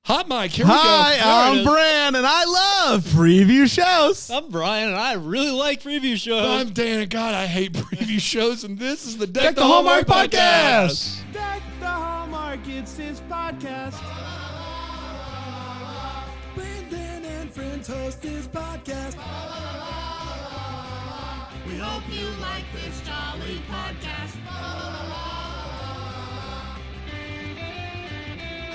Hot mic, here we Hi, go. I'm Bran, and I love preview shows. I'm Brian, and I really like preview shows. I'm Dan, and God, I hate preview shows, and this is the Deck the Hallmark podcast. Deck the Hallmark, it's his podcast. Brandon and friends host his podcast. We hope you like this jolly podcast.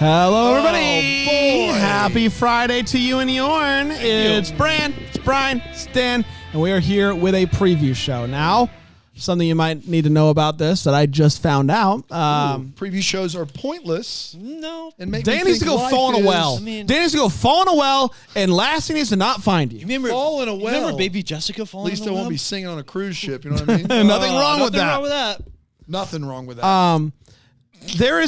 Hello, everybody. boy. Happy Friday to you and Yorn. It's Bran, it's Brian, it's Dan, and we are here with a preview show. Now, something you might need to know about this that I just found out. Preview shows are pointless. No. And make Dan me needs to think go life fall in a is- well. I mean- Dan needs to go fall in a well, and Lassie needs to not find you. Remember, Fall in a well. Remember Baby Jessica falling At least in I the won't well? be singing on a cruise ship, you know what I mean? Nothing wrong with Nothing that. wrong with that. Nothing wrong with that. We're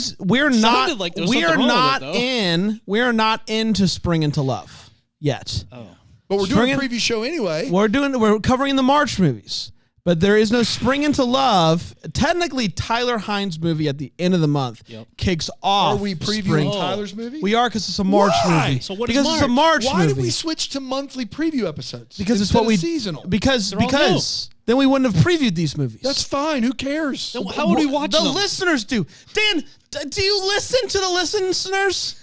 Sounded like there was we are something wrong not with it, though. we are not into Spring into Love yet. Oh. But we're doing a Spring- preview show anyway. We're covering the March movies, but there is no Spring into Love. Technically, Tyler Hines' movie at the end of the month kicks off. Are we previewing Spring. Tyler's movie? We are because it's a March Why? movie. So what is because it's a March? March Why movie. did we switch to monthly preview episodes? Because it's instead what of we seasonal. Because They're all then we wouldn't have previewed these movies. That's fine. Who cares? Then how would we watch the them? listeners do. Dan, do you listen to the listeners?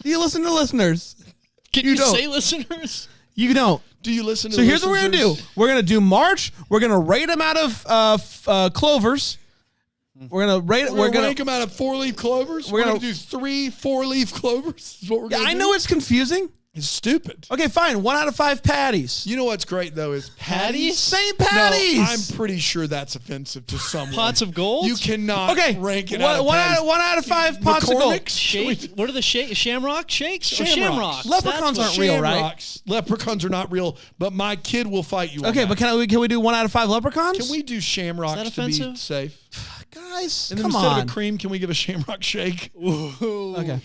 Do you listen to listeners? Can You you, don't. say listeners? You don't. Do you listen to So here's what we're gonna do. listeners? We're gonna do March. We're gonna rate them out of clovers. We're gonna rate. We're gonna rank them out of 4-leaf clovers. We're gonna do 3 4-leaf clovers. Is what we're Yeah, gonna I do. know it's confusing. It's stupid. Okay, fine. 1 out of 5 patties. You know what's great though is patties. Same patties. No, I'm pretty sure that's offensive to someone. Pots of gold? You cannot Okay, rank it one, out of one patties. out of 5 pots of gold. McCormick's? Shake? What are the shamrock shakes? Or Shamrocks. shamrocks. Leprechauns That's aren't real, right? Shamrocks. Leprechauns are not real, but my kid will fight you on Okay, that. but can we do 1 out of 5 leprechauns? Can we do shamrocks Is that to be offensive? safe? guys? And then Come instead on. of a cream, can we give a shamrock shake? Okay.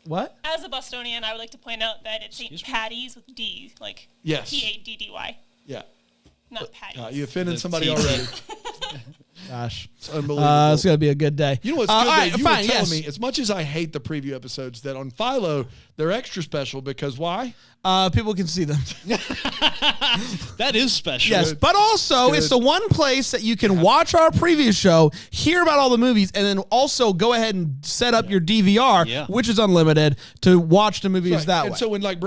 What? As a Bostonian, I would like to point out that it's St. Patty's with D, like Yes. Paddy, Yeah. not Patty. You offended The somebody T. already. Gosh. It's unbelievable. It's gonna be a good day. You know what's all good? right, that you fine, were telling yes. me, as much as I hate the preview episodes, that on Philo, they're extra special because why? People can see them. That is special. Yes, but also it's the one place that you can watch our preview show, hear about all the movies, and then also go ahead and set up your DVR, which is unlimited, to watch the movies Right. that and way. so when like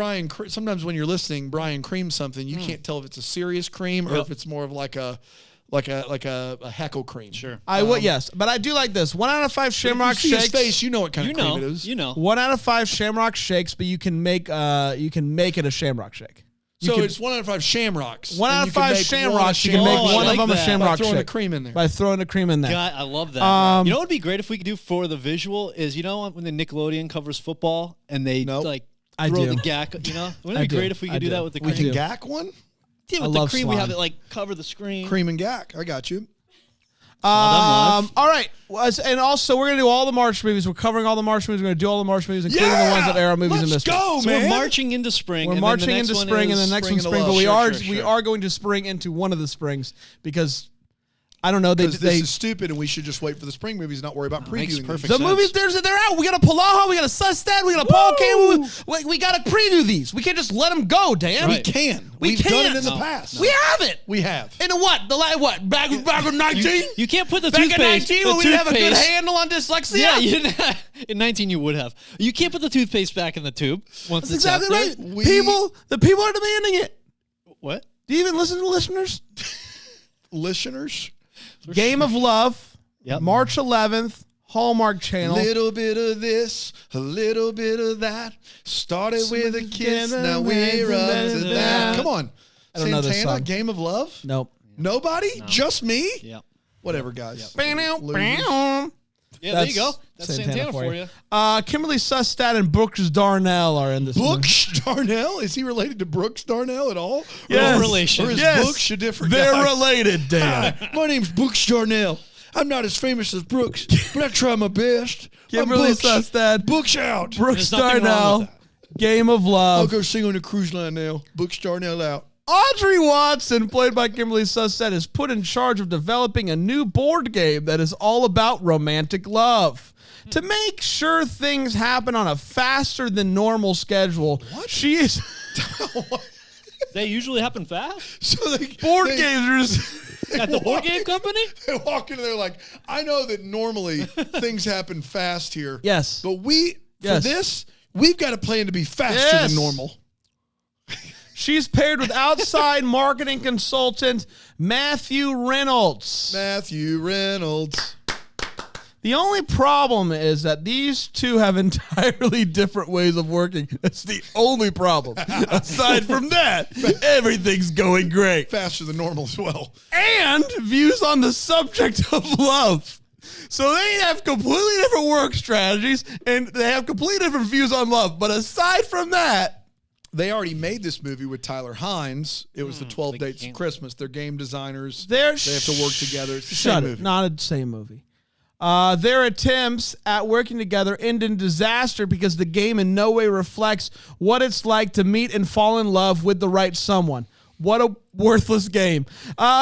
sometimes when you're listening, Brian creams something, you can't tell if it's a serious cream or if it's more of like a heckle cream. Sure. I would, yes, but I do like this. 1 out of 5 Shamrock If you see his shakes. face, you know what kind You of cream know. it is. You know. 1 out of 5 Shamrock shakes, but you can make it a Shamrock shake. So it's 1 out of 5 shamrocks. 1 and out you of can 5 make Shamrocks. You can shamrock. make Oh, I one like of them a that. Shamrock by throwing shake. the cream in there. By throwing the cream in there. God, I love that. Um, You know what would be great if we could do for the visual is, you know, when the Nickelodeon covers football and they like I throw do. the gack, you know? Wouldn't I it be do. great if we I could do do. that with the We cream? can gack one? Yeah, I with the love cream, we have slime. it like cover the screen. Cream and gack. I got you. All right. And also, we're going to do all the March movies. We're covering all the March movies. We're going to do all the March movies, including the ones that air on movies Let's and mysteries. go, So man. we're marching into spring. We're and marching then the next into one spring, and is the next Spring one's into spring. Love. But we Sure. are going to spring into one of the springs because I don't know. Because this is stupid, and we should just wait for the spring movies and not worry about makes previewing perfect these. the sense. movies they're out. We got a Palaha, we got a Sustad, we got a Paul Campbell. We got to preview these. We can't just let them go, Dan. We Right. can. We We've done can't. it in the No, past. We haven't. We have. In what? Back in 19? You can't put the Back in toothpaste. 19 the when we didn't have a good toothpaste- handle on dyslexia? Yeah, you didn't have, in 19 you would have. You can't put the toothpaste back in the tube once That's it's out exactly there. right. The people are demanding it. What? Do you even listen to listeners? Listeners, Game of Love, Yep. March 11th, Hallmark Channel. little bit of this, a little bit of that. Started with a kiss, now we're up to that. Come on. I don't know this Santana, song. Game of Love? Nope. Nobody? Just me? Yeah. Whatever, guys. Yeah, there you go. That's Santana for you. Kimberly Sustad and Brooks Darnell are in this movie. Brooks Darnell? Is he related to Brooks Darnell at all? Yes. No relation. Or is Yes. Brooks a different They're guy? related, Dan. My name's Brooks Darnell. I'm not as famous as Brooks, but I try my best. Kimberly I'm Brooks. Sustad, Brooks out. Brooks There's nothing wrong Darnell, with Game of I'll Love. go sing on the cruise line now. Brooks Darnell out. Audrey Watson, played by Kimberly Sussett, is put in charge of developing a new board game that is all about romantic love. To make sure things happen on a faster than normal schedule, she is... They usually happen fast? So board games are just... At the board game company? They walk in there like, I know that normally things happen fast here. Yes. But for this, we've got a plan to be faster than normal. She's paired with outside marketing consultant Matthew Reynolds. Matthew Reynolds. The only problem is that these two have entirely different ways of working. That's the only problem. Aside from that, everything's going great. Faster than normal as well. And views on the subject of love. So they have completely different work strategies, and they have completely different views on love. But aside from that, they already made this movie with Tyler Hines. It was the 12 Dates of Christmas. They're game designers. They have to work together. It's the same movie. Not the same movie. Their attempts at working together end in disaster because the game in no way reflects what it's like to meet and fall in love with the right someone. What a worthless game.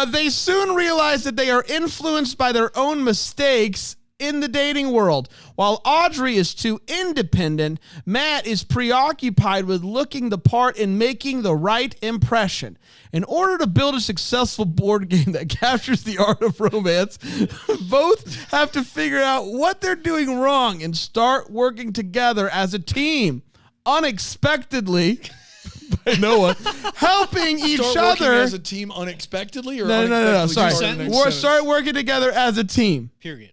They soon realize that they are influenced by their own mistakes in the dating world. While Audrey is too independent, Matt is preoccupied with looking the part and making the right impression. In order to build a successful board game that captures the art of romance, both have to figure out what they're doing wrong and start working together as a team. Unexpectedly, by Noah, helping each other as a team unexpectedly, or no. Sorry, start working together as a team. Period.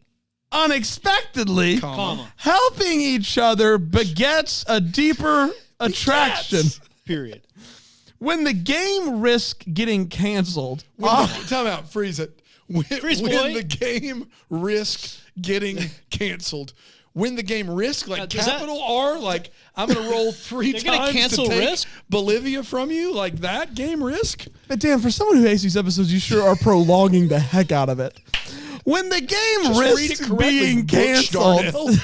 Unexpectedly, Comma. helping each other begets a deeper attraction. Period. When the game risks getting canceled, time out, freeze it. When boy. the game risks getting canceled. When the game risk, like capital R, like I'm going to roll 3 They're gonna times cancel to take Risk? Bolivia from you, like that game risk. But Dan, for someone who hates these episodes, you sure are prolonging the heck out of it. When the game Just read risks it correctly, being Butch canceled, Darnell.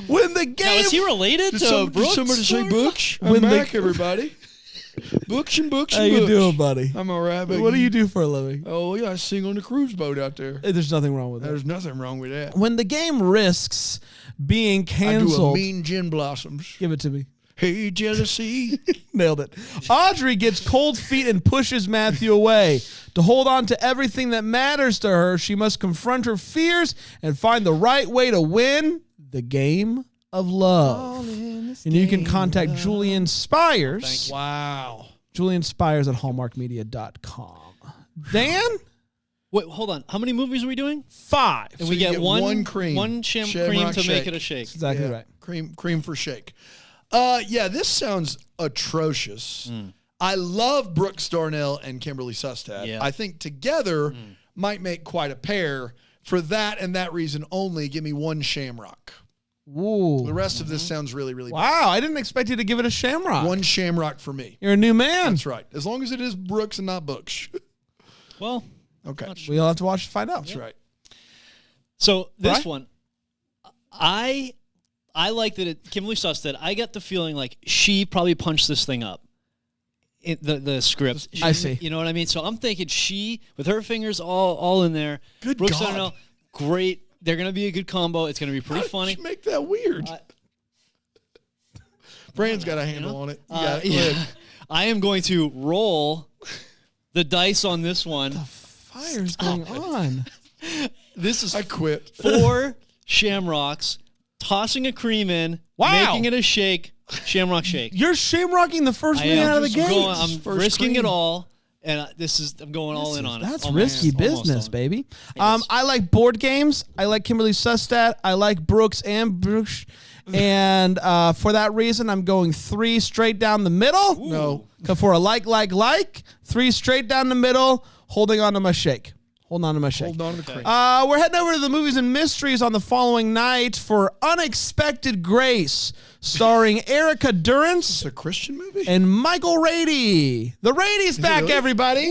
when the game Now, is he related to Brooks? somebody say Books? I'm When the- back, everybody. Books and books how and you books. doing, buddy? I'm all right. What do you do for a living? Oh, yeah, I sing on the cruise boat out there. There's nothing wrong with that. There's nothing wrong with that. When the game risks being I do a canceled, mean gin blossoms. give it to me. Hey, jealousy. Nailed it. Audrey gets cold feet and pushes Matthew away. To hold on to everything that matters to her, she must confront her fears and find the right way to win the game of love. And you can contact Julian Spires. Wow. Julian Spires at hallmarkmedia.com. Dan? Wait, hold on. How many movies are we doing? 5. And we you get get one cream. One cream Shamrock to make shake. it a shake. Exactly right. Cream for shake. Yeah, this sounds atrocious. I love Brooks Darnell and Kimberly Sustad. Yeah. I think together might make quite a pair. For that and that reason only, give me 1 Shamrock. Ooh. The rest of this sounds really, really bad. Wow, I didn't expect you to give it a shamrock. 1 Shamrock for me. You're a new man. That's right. As long as it is Brooks and not Books. Well, Okay. We'll have to watch to find out. That's right. so this Brian? one, I like that Kimberly Sustad, I got the feeling like she probably punched this thing up. In the script. I see. You know what I mean? So I'm thinking she, with her fingers all in there. Good Brooks God. Darnell, great. They're going to be a good combo. It's going to be pretty funny. How'd you make that weird? Brand's got a handle on it. You got it. Go Yeah. ahead. I am going to roll the dice on this one. Fire's going on. This is I quit. 4 shamrocks, tossing a cream in, Wow. making it a shake, shamrock shake. You're shamrocking the first I minute am. out of the I'm gate. I'm First risking cream. it all, and I'm going all in on it. That's Almost. risky Almost business, on it. baby. is. I like board games. I like Kimberly Sustad. I like Brooks and Brooks. And for that reason, I'm going 3 straight down the middle. No. For a like. 3 straight down the middle, holding on to my shake. Holding on to my shake. Hold on to the cream. We're heading over to the movies and mysteries on the following night for Unexpected Grace, starring Erica Durance It's a Christian movie? and Michael Rady. The Rady's back, really? everybody.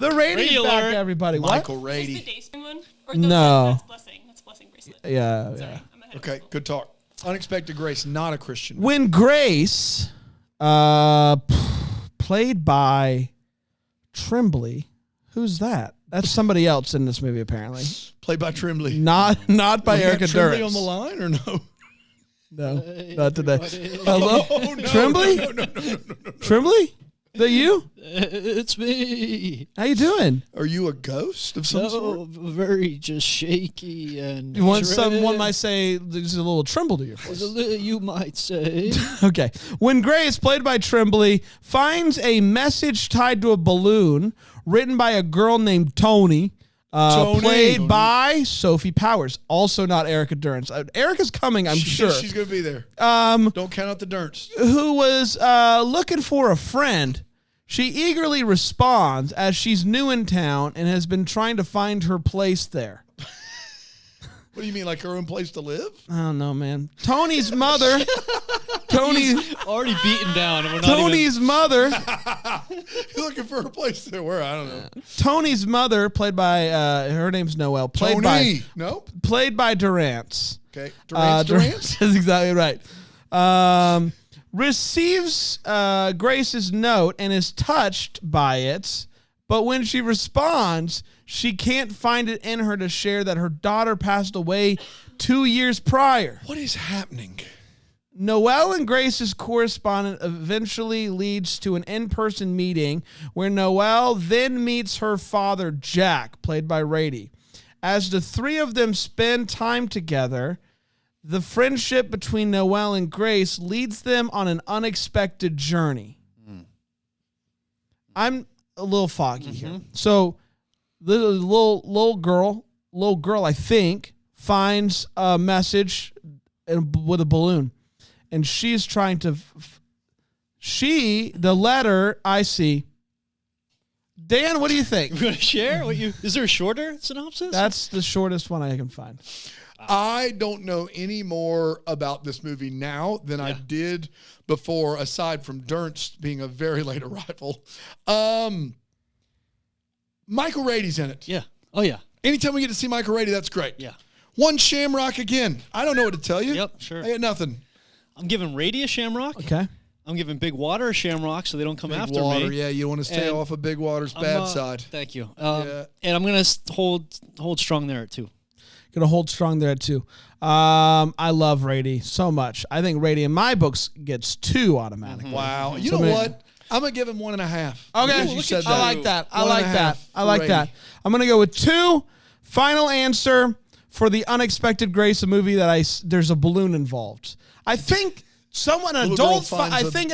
The Rady's Rady back, alert. everybody. Michael Is Rady. the Dayspring one? Or No. That's Blessing. That's Blessing Bracelet. What? Yeah. Sorry, I'm ahead of Okay, myself. good talk. Unexpected Grace, not a Christian movie. When Grace Played by Tremblay. Who's that? That's somebody else in this movie, apparently. Played by Tremblay. Not by We got Erica Tremblay Durance. on the line or no? No, not today. Hello, Oh, no, Tremblay. No. Tremblay, that you? It's me. How you doing? Are you a ghost of some sort? Very just shaky and. Someone might say there's a little tremble to your voice. You might say. Okay. When Grace, played by Tremblay, finds a message tied to a balloon written by a girl named Tony, played by Sophie Powers, also not Erica Durance. Erica's coming, I'm sure. She's going to be there. Don't count out the Durance. Who was looking for a friend. She eagerly responds as she's new in town and has been trying to find her place there. What do you mean, like her own place to live? I don't know, man. Tony's mother. Tony's Already beaten down. And we're not Tony's mother. You're looking for a place to where? I don't know. Tony's mother, played by her name's Noelle, played Tony. Nope. by Durance. Okay. Durance? That's exactly right. Receives Grace's note and is touched by it, but when she responds, she can't find it in her to share that her daughter passed away 2 years prior. What is happening? Noelle and Grace's correspondence eventually leads to an in-person meeting where Noelle then meets her father, Jack, played by Rady. As the three of them spend time together, the friendship between Noelle and Grace leads them on an unexpected journey. I'm a little foggy here. So the little girl, I think, finds a message with a balloon. And she's trying to... the letter I see... Dan, what do you think? You going to share? Is there a shorter synopsis? That's the shortest one I can find. I don't know any more about this movie now than I did before, aside from Durance being a very late arrival. Michael Rady's in it. Yeah. Oh, yeah. Anytime we get to see Michael Rady, that's great. Yeah. One Shamrock again. I don't know what to tell you. Yep, sure. I got nothing. I'm giving Rady a shamrock. Okay. I'm giving Big Water a shamrock so they don't come Big after Water, me. yeah, you want to stay And off of Big Water's bad side. Thank you. Yeah. And I'm going to hold strong there, too. Gonna hold strong there too. I love Rady so much. I think Rady in my books gets 2 automatically. Wow. You So know maybe- what? I'm going to give him 1.5. Okay, Because you said I like that. I 1.5 like that. I for like Rady. that. I'm gonna go with 2. Final answer for the Unexpected Grace, a movie that there's a balloon involved. I think an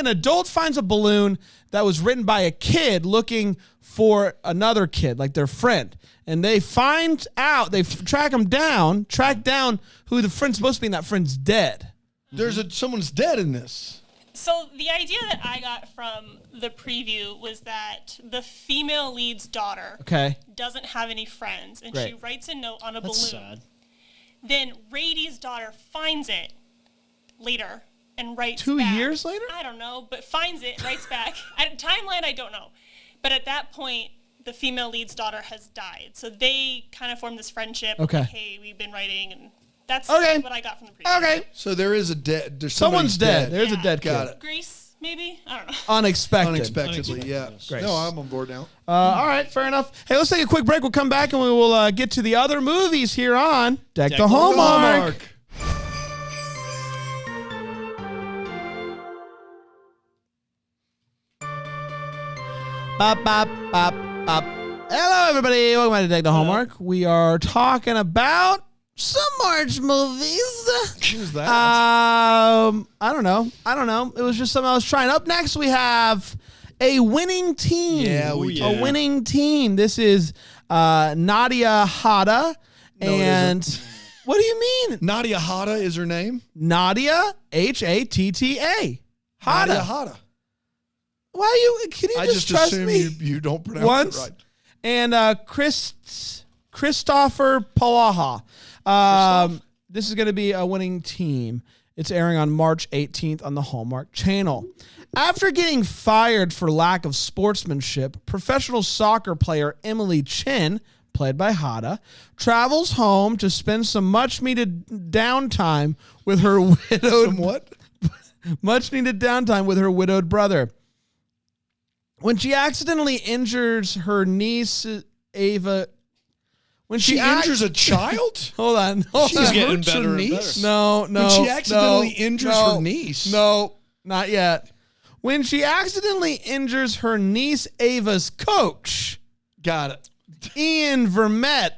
adult finds a balloon that was written by a kid looking for another kid, like their friend. And they find out, track down who the friend's supposed to be, and that friend's dead. Someone's dead in this. So the idea that I got from the preview was that the female lead's daughter doesn't have any friends, and she writes a note on a balloon. Sad. Then Rady's daughter finds it later and writes 2 back. years later? I don't know, but finds it, writes back. At timeline, I don't know. But at that point, the female lead's daughter has died. So they kind of formed this friendship. Okay. Like, hey, we've been writing, and that's what I got from the preview. Okay. So there is a dead. Someone's dead. There's a dead kid. Got it. Grace, maybe? I don't know. Unexpectedly, yeah. Grace. No, I'm on board now. All right, fair enough. Hey, let's take a quick break. We'll come back and we will get to the other movies here on Deck the Hallmark. Bop, bop, bop, bop. Hello, everybody. Welcome back to Deck the Hallmark. We are talking about some March movies. Who's that? I don't know. It was just something I was trying. Up next, we have a winning team. Yeah, we do. A winning team. This is Nadia Hata. it What do you mean? Nadia Hata is her name? Nadia, Hatta. Nadia Hata. Why can you I just just trust assume me? you don't pronounce Once. it right. And Christopher Palaha. This is going to be a winning team. It's airing on March 18th on the Hallmark Channel. After getting fired for lack of sportsmanship, professional soccer player Emily Chen, played by Hata, travels home to spend some much-needed downtime with her widowed... What? much needed downtime with her widowed brother. When she accidentally injures her niece, Ava. When she injures a child? Hold on. She's getting hurts her better and niece? better. No. When she accidentally injures her niece? No, not yet. When she accidentally injures her niece Ava's coach, Got it. Ian Vermette,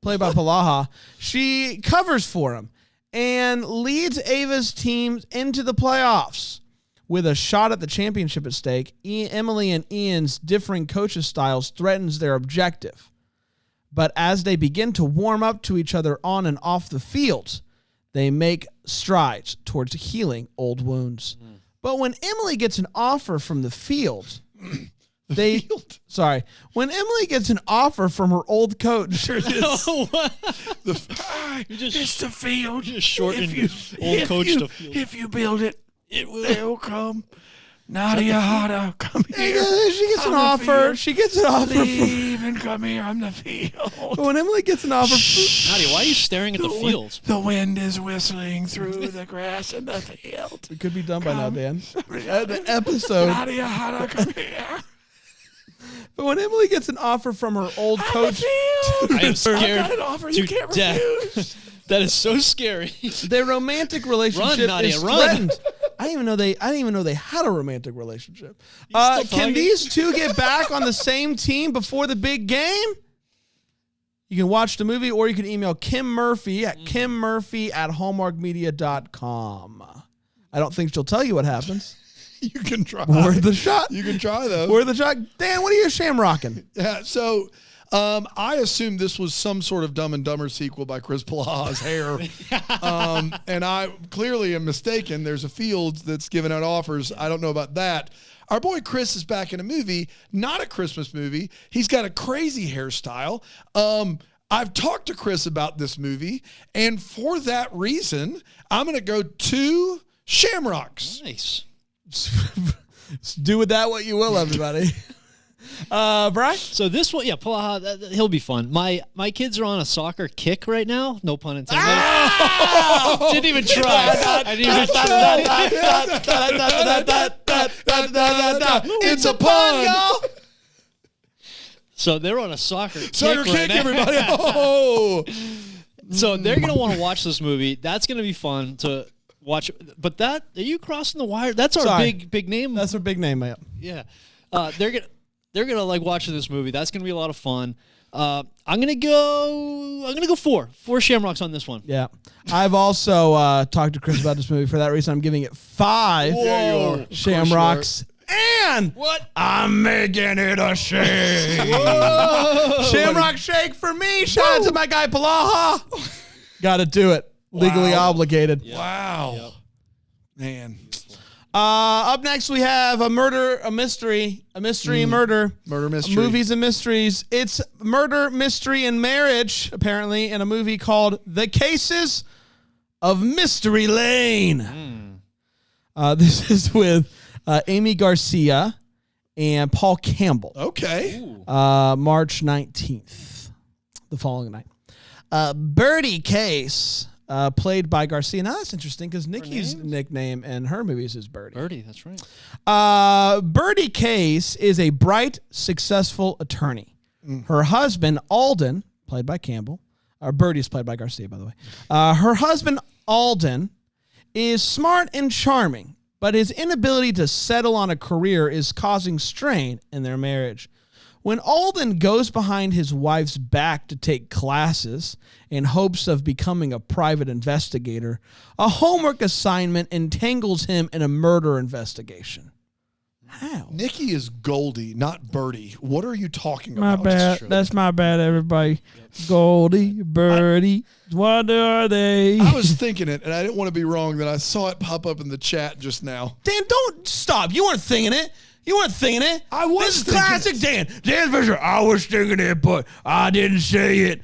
played by Palaha, she covers for him and leads Ava's team into the playoffs. With a shot at the championship at stake, Emily and Ian's differing coaches' styles threatens their objective. But as they begin to warm up to each other on and off the field, they make strides towards healing old wounds. But when Emily gets an offer from the field, when Emily gets an offer from her old coach, It's the field. Just shortened old coach to field. If you build it, they'll come. Nadia Hada, come here. She gets an offer. She gets an offer. Leave and come here on the field. But when Emily gets an offer, Nadia, why are you staring at the field? The wind is whistling through the grass in the field. it could be done by now, Dan. The episode. Nadia Hada, come here. But when Emily gets an offer from her old coach, I am scared I've got an offer you to can't death. refuse. That is so scary. their romantic relationship Nadia, is run. threatened. I didn't even know they had a romantic relationship. still Can talking? these two get back on the same team before the big game? You can watch the movie, or you can email Kim Murphy at kimmurphy@hallmarkmedia.com. I don't think she'll tell you what happens. You can try. Worth the shot. You can try though. Worth the shot. Dan, what are you shamrocking? Yeah, so I assumed this was some sort of Dumb and Dumber sequel by Chris Palaha's hair. And I clearly am mistaken. There's a field that's giving out offers. I don't know about that. Our boy Chris is back in a movie, not a Christmas movie. He's got a crazy hairstyle. I've talked to Chris about this movie, and for that reason, I'm going to go to Shamrocks. Nice. Do with that what you will, everybody. Brian? So this one, Palaha, he'll be fun. My kids are on a soccer kick right now. No pun intended. Didn't even try. I didn't even try. It's a pun, y'all. So they're on a soccer Soccer kick kick, right now. everybody. Oh. So they're gonna want to watch this movie. That's gonna be fun to watch. But are you crossing the wire? That's our big name. That's our big name, man. Yeah. They're gonna like watching this movie. That's gonna be a lot of fun. I'm gonna go four Shamrocks on this one. Yeah. I've also talked to Chris about this movie. For that reason, I'm giving it 5 Shamrocks. And What? I'm making it a shake. Shamrock shake for me. Shout out to my guy Palaha. Got to do it. Legally obligated. Yep. Wow. Yep. Man. Up next, we have a mystery, and murder. Murder mystery. Movies and mysteries. It's murder, mystery, and marriage, apparently, in a movie called The Cases of Mystery Lane. This is with Amy Garcia and Paul Campbell. Okay. March 19th, the following night. Birdie Case, played by Garcia. Now that's interesting because Nikki's nickname in her movies is Birdie. Birdie, that's right. Birdie Case is a bright, successful attorney. Her husband, Alden, played by Campbell, Birdie is played by Garcia, by the way. Her husband, Alden, is smart and charming, but his inability to settle on a career is causing strain in their marriage. When Alden goes behind his wife's back to take classes in hopes of becoming a private investigator, a homework assignment entangles him in a murder investigation. How? Nikki is Goldie, not Birdie. What are you talking My about? bad. That's my bad, everybody. Goldie, Birdie, what are they? I was thinking it, and I didn't want to be wrong. That I saw it pop up in the chat just now. Dan, don't stop. You weren't thinking it. I was This is thinking classic it. Dan. Dan Fisher, I was thinking it, but I didn't say it.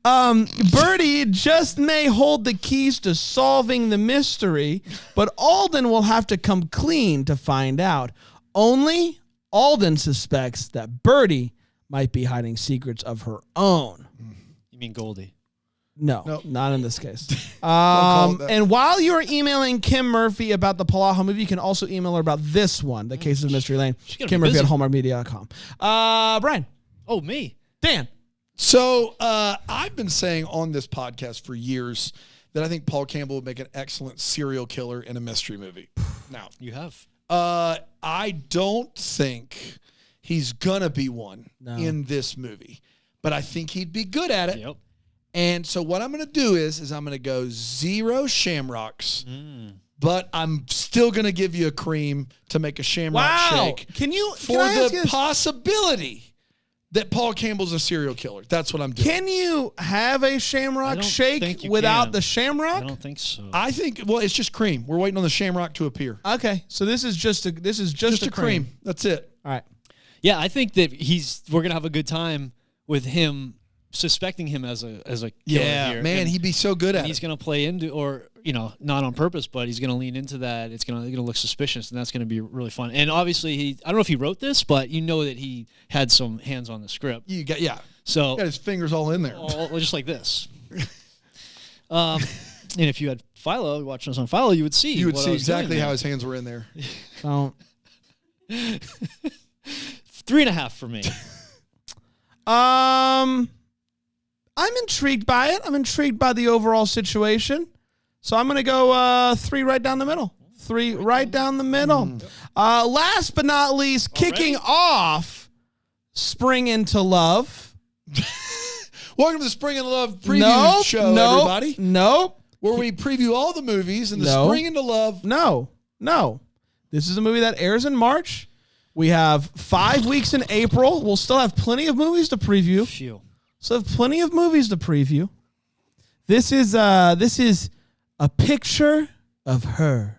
Birdie just may hold the keys to solving the mystery, but Alden will have to come clean to find out. Only Alden suspects that Birdie might be hiding secrets of her own. You mean Goldie? No, not in this case. call it that. And while you're emailing Kim Murphy about the Palaha movie, you can also email her about this one, The Case of Mystery Lane. Kim Murphy at hallmarkmedia.com. Brian. Oh, me. Dan. So I've been saying on this podcast for years that I think Paul Campbell would make an excellent serial killer in a mystery movie. Now, You have. I don't think he's gonna be one in this movie, but I think he'd be good at it. Yep. And so what I'm going to do is I'm going to go 0 shamrocks, but I'm still going to give you a cream to make a shamrock shake. Can for I ask the you possibility that Paul Campbell's a serial killer? That's what I'm doing. Can you have a I shamrock don't shake think you without can. the shamrock? I don't think so. I think it's just cream. We're waiting on the shamrock to appear. Okay, so this is just a cream. That's it. All right. Yeah, I think that we're gonna have a good time with him suspecting him as a killer here. Man, And he'd be so good at he's it. gonna play into, or not on purpose, but he's gonna lean into that. It's gonna look suspicious, and that's gonna be really fun. And obviously, I don't know if he wrote this, but that he had some hands on the script. You got So got his fingers all in there. just like this. And if you had Philo watching us on Philo, you would see. You would what I see was doing exactly there. how his hands were in there. So, 3.5 for me. I'm intrigued by it. I'm intrigued by the overall situation. So I'm going to go 3 right down the middle. 3 right down the middle. Last but not least, kicking off Spring into Love. Welcome to the Spring into Love preview show, everybody. Nope. Where we preview all the movies in the No. Spring into Love. No. This is a movie that airs in March. We have 5 weeks in April. We'll still have plenty of movies to preview. Phew. So have plenty of movies to preview. This is a picture of her.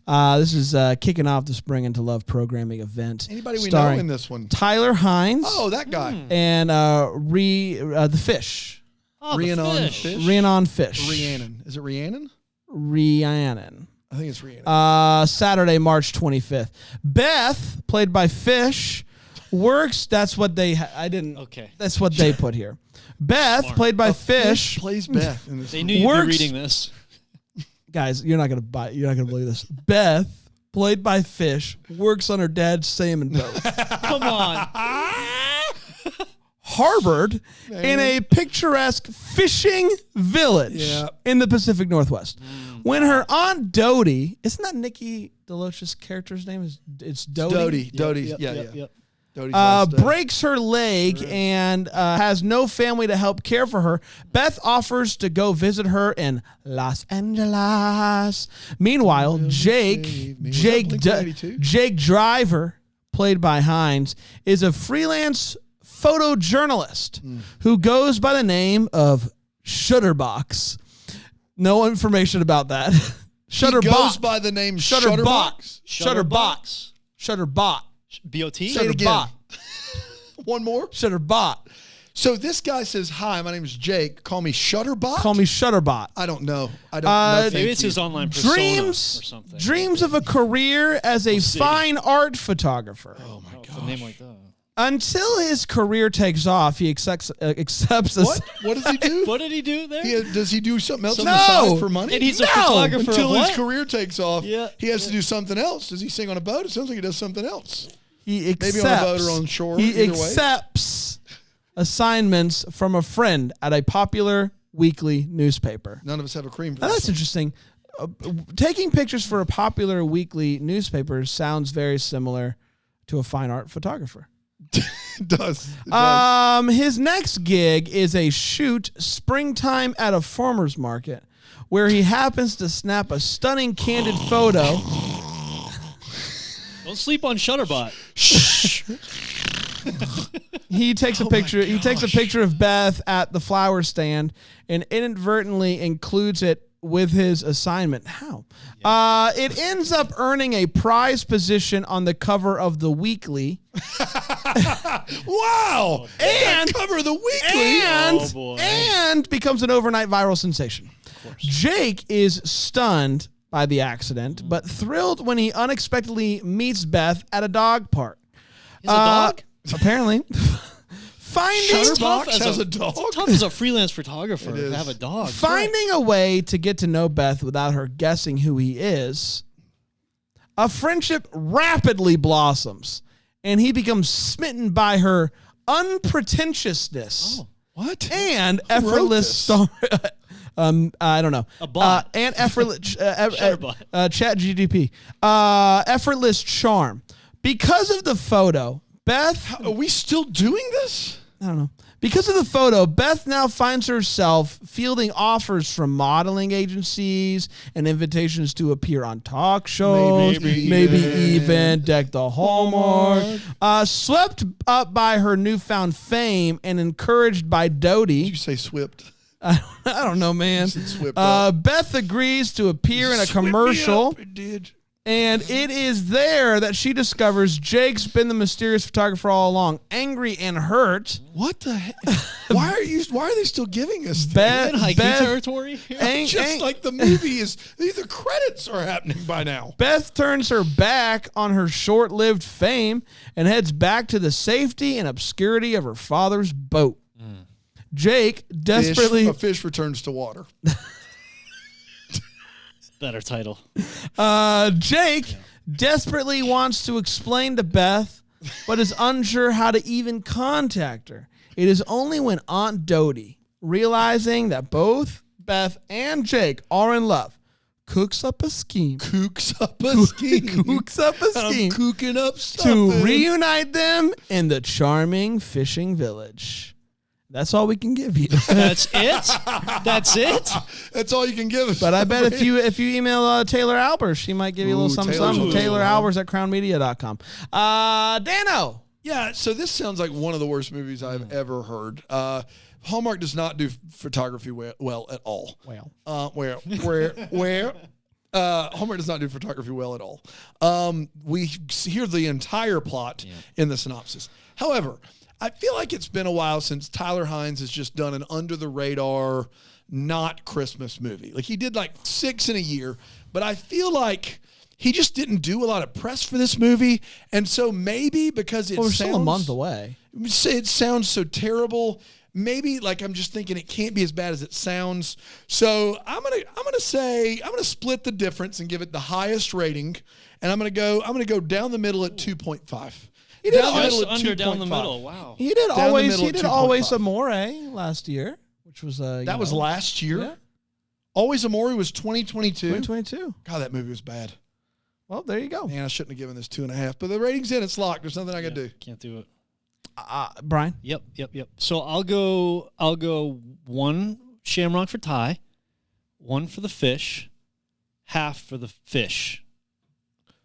This is kicking off the Spring into Love programming event. Anybody we know starring in this one? Tyler Hines. Oh, that guy. And the Fish. Oh, the Rhiannon fish. Fish? Rhiannon Fish. Rhiannon. Is it Rhiannon? Rhiannon. I think it's Rhiannon. Saturday, March 25th. Beth, played by Fish, works. That's what they. Okay. That's what they put here. Beth, played by Fish. Plays Beth in this They one. knew you'd Works. be reading this. Guys, you're not gonna believe this. Beth, played by Fish, works on her dad's salmon boat. Come on. Harbored in a picturesque fishing village in the Pacific Northwest. When her aunt Dodie, isn't that Nikki DeLoach's character's name? It's Dodie. Dodie. Yep, Yeah. yep. Dodie's last day. Breaks her leg and has no family to help care for her. Beth offers to go visit her in Los Angeles. Meanwhile, Jake Driver, played by Hines, is a freelance photojournalist who goes by the name of Shutterbox. No information about that. He goes by the name Shutterbox. Shutterbot. Shutterbot. B.O.T.? Say it again. Shutterbot. One more. Shutterbot. So this guy says, "Hi, my name is Jake. Call me Shutterbot." Call me Shutterbot. I don't know. I don't know. Maybe Thank it's you. his online persona or Dreams something. of a career as a fine art photographer. Oh my God. A name like that. Until his career takes off, he accepts a What? What does he do? What did he do there? Does he do something else on No. the side for money? And he's a No. photographer Until of his what? career takes off, Yeah. he has to do something else. Does he sing on a boat? It sounds like he does something else. He accepts, Maybe on a boat or on shore, He either way. accepts assignments from a friend at a popular weekly newspaper. None of us have a cream for Now, this. that's interesting. Taking pictures for a popular weekly newspaper sounds very similar to a fine art photographer. It does. It does. His next gig is a shoot springtime at a farmer's market where he happens to snap a stunning candid photo. Don't sleep on Shutterbot. He takes a picture. He takes a picture of Beth at the flower stand and inadvertently includes it with his assignment. How? It ends up earning a prize position on the cover of the weekly. Wow! And cover of the weekly. and Oh, boy. and becomes an overnight viral sensation. Jake is stunned by the accident, but thrilled when he unexpectedly meets Beth at a dog park. He's a dog? Apparently. Shutterbox has a dog. It's tough as a freelance photographer to have a dog. Finding a way to get to know Beth without her guessing who he is, a friendship rapidly blossoms, and he becomes smitten by her unpretentiousness. Oh, what? And effortless star. I don't know. A bot. And effortless chat GDP. Effortless charm. Because of the photo, Beth. Are we still doing this? I don't know. Because of the photo, Beth now finds herself fielding offers from modeling agencies and invitations to appear on talk shows, maybe even Deck the Hallmark. Swept up by her newfound fame and encouraged by Dodie. Did you say swipped? I don't know, man. Beth agrees to appear in a commercial. It did. And it is there that she discovers Jake's been the mysterious photographer all along. Angry and hurt. What the heck? Why are they still giving us Beth territory? Just like the movie is, the credits are happening by now. Beth turns her back on her short-lived fame and heads back to the safety and obscurity of her father's boat. Jake desperately... A fish returns to water. Better title. Jake desperately wants to explain to Beth, but is unsure how to even contact her. It is only when Aunt Dodie, realizing that both Beth and Jake are in love, cooks up a scheme. Cooks up a scheme. I'm cooking up stuff to reunite them in the charming fishing village. That's all we can give you. That's it? That's it? That's all you can give us. But I bet if you email Taylor Albers, she might give you a little something. Taylor Albers at crownmedia.com. Dano. Yeah, so this sounds like one of the worst movies I've ever heard. Hallmark does not do photography well at all. Hallmark does not do photography well at all. We hear the entire plot in the synopsis. However, I feel like it's been a while since Tyler Hynes has just done an under-the-radar, not Christmas movie. Like, he did like 6 in a year, but I feel like he just didn't do a lot of press for this movie. And so maybe because we're still a month away. It sounds so terrible. Maybe like I'm just thinking it can't be as bad as it sounds. So I'm gonna split the difference and give it the highest rating. And I'm gonna go down the middle at 2.5. He did down the middle. Wow. He did Always Amore last year, which was that was last year. Yeah. Always Amore was 2022. 2022. God, that movie was bad. Well, there you go. Man, I shouldn't have given this 2.5. But the rating's in. It's locked. There's nothing I can do. Can't do it. Brian. Yep. So I'll go 1 Shamrock for Ty, 1 for the fish, half for the fish.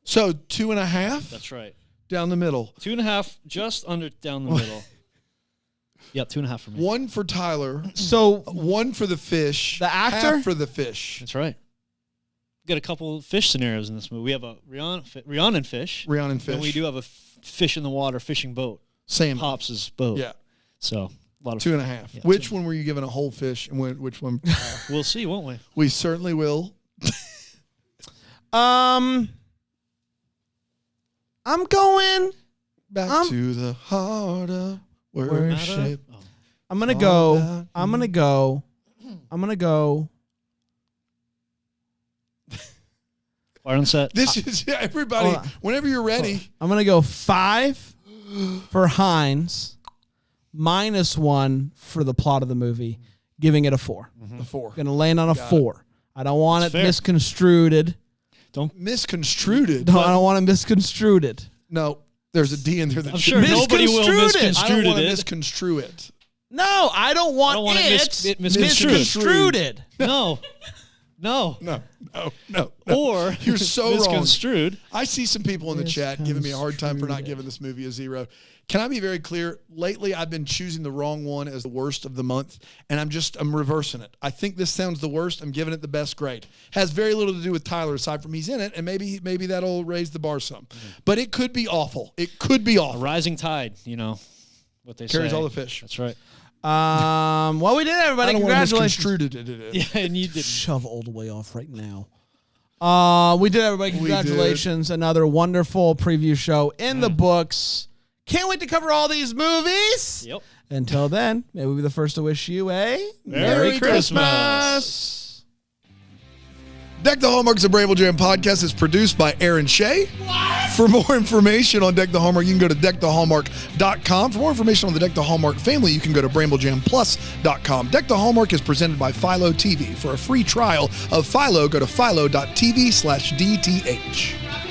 So 2.5. That's right. Down the middle. 2.5, just under down the middle. Yep, 2.5 for me. 1 for Tyler. So 1 for the fish. The actor? Half for the fish. That's right. We've got a couple fish scenarios in this movie. We have a Rhiannon fish. And we do have a fish in the water fishing boat. Sam Hops' boat. Yeah. So a lot of 2.5. Yeah, which one were you given a whole fish and which one? We'll see, won't we? We certainly will. I'm going back to the heart of worship. I'm gonna go. Fire on set. This is everybody. Whenever you're ready, I'm gonna go 5 for Hynes, -1 for the plot of the movie, giving it a 4. A 4. Gonna land on a 4. I don't want it misconstrued. Misconstrued. I don't want it misconstrued. No, there's a D in there. I'm sure nobody will misconstrue I don't want to misconstrue it. No, I don't want it misconstrued. No. Or you're so misconstrued. wrong. I see some people in the chat giving me a hard time for not giving this movie a 0. Can I be very clear? Lately, I've been choosing the wrong one as the worst of the month, and I'm reversing it. I think this sounds the worst. I'm giving it the best grade. Has very little to do with Tyler aside from he's in it, and maybe that'll raise the bar some. But it could be awful. It could be awful. A rising tide, what they carries say. all the fish. That's right. Well, we did, everybody. Congratulations. Yeah, and you did. Shove old way off right now. We did, everybody. Congratulations. Another wonderful preview show in the books. Can't wait to cover all these movies. Yep. Until then, may we be the first to wish you a Merry Christmas. Deck the Hallmark's a Bramble Jam podcast is produced by Aaron Shea. For more information on Deck the Hallmark, you can go to deckthehallmark.com. For more information on the Deck the Hallmark family, you can go to bramblejamplus.com. Deck the Hallmark is presented by Philo TV. For a free trial of Philo, go to philo.tv/DTH.